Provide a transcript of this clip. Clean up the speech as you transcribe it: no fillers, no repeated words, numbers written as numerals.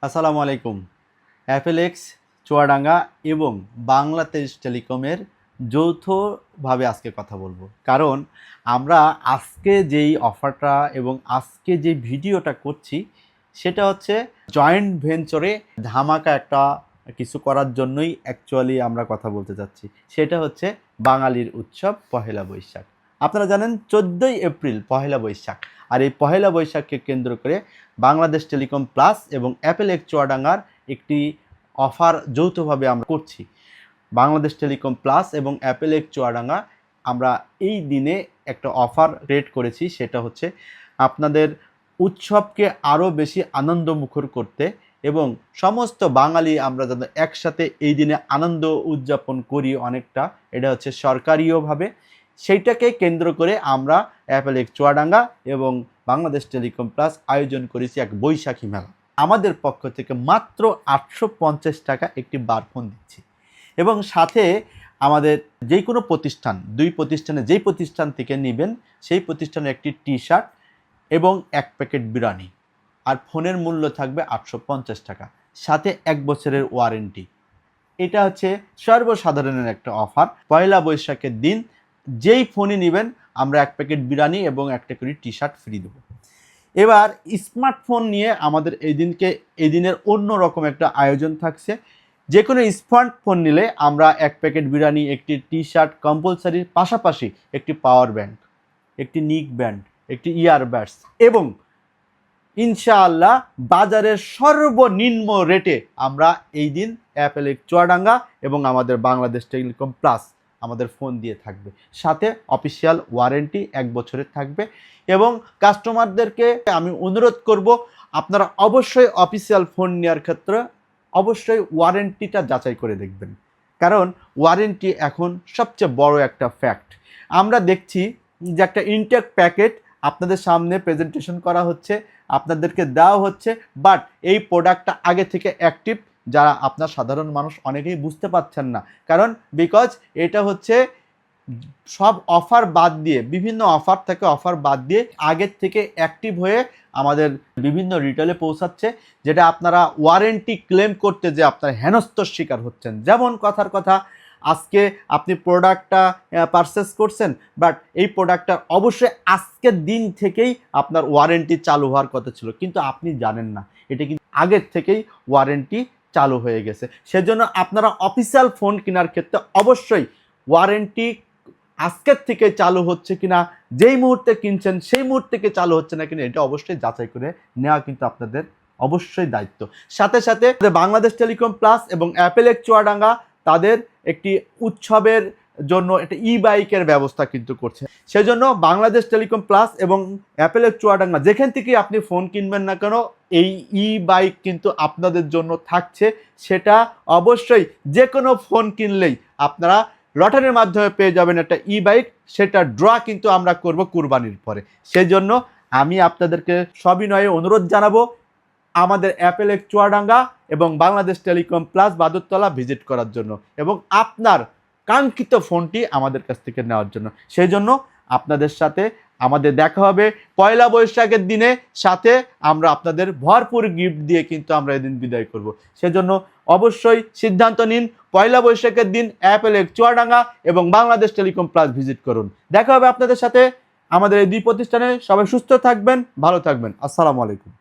আসসালামু আলাইকুম। অ্যাপেলেক্স, চুয়াডাঙ্গা এবং বাংলাদেশ টেলিকমের যৌথভাবে আজকে কথা বলবো। কারণ আমরা আজকে যেই অফারটা এবং আজকে যে ভিডিওটা করছি সেটা হচ্ছে জয়েন্ট ভেঞ্চারে ধামাকা একটা কিছু করার জন্যই অ্যাকচুয়ালি আমরা কথা বলতে চাচ্ছি। সেটা হচ্ছে বাঙালির উৎসব পহেলা বৈশাখ। আপনারা জানেন 14ই এপ্রিল পহেলা বৈশাখ। আর এই পহেলা বৈশাখকে কেন্দ্র করে বাংলাদেশ টেলিকম প্লাস এবং অ্যাপেলেক্স চুয়াডাঙ্গার একটি অফার যৌথভাবে আমরা করছি। বাংলাদেশ টেলিকম প্লাস এবং অ্যাপেলেক্স চুয়াডাঙ্গা আমরা এই দিনে একটা অফার ক্রিয়েট করেছি। সেটা হচ্ছে আপনাদের উৎসবকে আরও বেশি আনন্দমুখর করতে এবং সমস্ত বাঙালি আমরা যাতে একসাথে এই দিনে আনন্দ উদযাপন করি অনেকটা, এটা হচ্ছে সরকারিওভাবে, সেইটাকে কেন্দ্র করে আমরা অ্যাপেলেক্স চুয়াডাঙ্গা এবং বাংলাদেশ টেলিকম প্লাস আয়োজন করেছি এক বৈশাখী মেলা। আমাদের পক্ষ থেকে মাত্র 850 টাকা একটি বারফোন দিচ্ছি এবং সাথে আমাদের যে কোনো প্রতিষ্ঠান, দুই প্রতিষ্ঠানে যেই প্রতিষ্ঠান থেকে নেবেন সেই প্রতিষ্ঠানের একটি টি শার্ট এবং এক প্যাকেট বিরিয়ানি, আর ফোনের মূল্য থাকবে 850 টাকা, সাথে 1 বছরের ওয়ারেন্টি। এটা হচ্ছে সর্বসাধারণের একটা অফার। পয়লা বৈশাখের দিন যেই ফোনই নেবেন আমরা 1 প্যাকেট বিরিয়ানি এবং একটা করে টি শার্ট ফ্রি দেবো। এবার স্মার্টফোন নিয়ে আমাদের এই দিনের অন্য রকম একটা আয়োজন থাকছে। যে কোনো স্মার্টফোন নিলে আমরা 1 প্যাকেট বিরিয়ানি, একটি টি শার্ট কম্পালসারির পাশাপাশি একটি পাওয়ার ব্যাংক, একটি নিক ব্যান্ড, একটি ইয়ারবাডস এবং ইনশাআল্লাহ বাজারের সর্বনিম্ন রেটে আমরা এই দিন অ্যাপেলেক্স চুয়াডাঙ্গা এবং আমাদের বাংলাদেশ টেলিকম প্লাস আমাদের ফোন দিয়ে থাকবে, সাথে অফিসিয়াল ওয়ারেন্টি 1 বছরের থাকবে। এবং কাস্টমারদেরকে আমি অনুরোধ করব, আপনারা অবশ্যই অফিসিয়াল ফোন নেওয়ার ক্ষেত্রে অবশ্যই ওয়ারেন্টিটা যাচাই করে দেখবেন, কারণ ওয়ারেন্টি এখন সবচেয়ে বড় একটা ফ্যাক্ট। আমরা দেখছি যে একটা ইনটেক প্যাকেট আপনাদের সামনে প্রেজেন্টেশন করা হচ্ছে, আপনাদেরকে দেওয়া হচ্ছে, বাট এই প্রোডাক্টটা আগে থেকে অ্যাক্টিভ, যারা আপনার সাধারণ মানুষ অনেকেই বুঝতে পারছেন না। কারণ বিকজ এটা হচ্ছে সব অফার বাদ দিয়ে, বিভিন্ন অফার থেকে অফার বাদ দিয়ে আগের থেকে অ্যাক্টিভ হয়ে আমাদের বিভিন্ন রিটেলে পৌঁছাচ্ছে, যেটা আপনারা ওয়ারেন্টি ক্লেম করতে যে আপনারা হেনস্থর শিকার হচ্ছেন। যেমন কথার কথা, আজকে আপনি প্রোডাক্টটা পারচেস করছেন, বাট এই প্রোডাক্টটা অবশ্যই আজকের দিন থেকেই আপনার ওয়ারেন্টি চালু হওয়ার কথা ছিল, কিন্তু আপনি জানেন না এটা কিন্তু আগের থেকেই ওয়ারেন্টি চালু হয়ে গেছে। সেজন্য আপনারা অফিসিয়াল ফোন কেনার ক্ষেত্রে অবশ্যই ওয়ারেন্টি আজকের থেকে চালু হচ্ছে কিনা, যেই মুহূর্তে কিনছেন সেই মুহূর্তে থেকে চালু হচ্ছে না কিনা, এটা অবশ্যই যাচাই করে নেওয়া কিন্তু আপনাদের অবশ্যই দায়িত্ব। সাথে সাথে বাংলাদেশ টেলিকম প্লাস এবং অ্যাপেলেক্স চুয়াডাঙ্গা তাদের একটি উৎসবের জন্য একটা ই বাইকের ব্যবস্থা কিন্তু করছে। সেজন্য বাংলাদেশ টেলিকম প্লাস এবং অ্যাপেলেক্স চুয়াডাঙ্গা যেখান থেকে আপনি ফোন কিনবেন না কেন, এই ই বাইক কিন্তু আপনাদের জন্য থাকছে। সেটা অবশ্যই যে কোনো ফোন কিনলেই আপনারা লটারির মাধ্যমে পেয়ে যাবেন একটা ই বাইক, সেটা ড্র কিন্তু আমরা করব কুরবানির পরে। সেই জন্য আমি আপনাদেরকে সবিনয়ে অনুরোধ জানাবো আমাদের অ্যাপেলেক্স চুয়াডাঙ্গা এবং Bangladesh telecom plus Badurtala visit করার জন্য এবং আপনার কাঙ্ক্ষিত ফোনটি আমাদের কাছ থেকে নেওয়ার জন্য। সেই জন্য আপনাদের সাথে আমাদের দেখা হবে পয়লা বৈশাখের দিনে, সাথে আমরা আপনাদের ভরপুর গিফট দিয়ে কিন্তু আমরা এদিন বিদায় করব। সেজন্য অবশ্যই সিদ্ধান্ত নিন, পয়লা বৈশাখের দিন অ্যাপেলেক্স চুয়াডাঙ্গা এবং বাংলাদেশ টেলিকম প্লাস ভিজিট করুন। দেখা হবে আপনাদের সাথে আমাদের এই দুই প্রতিষ্ঠানে। সবাই সুস্থ থাকবেন, ভালো থাকবেন। আসসালামু আলাইকুম।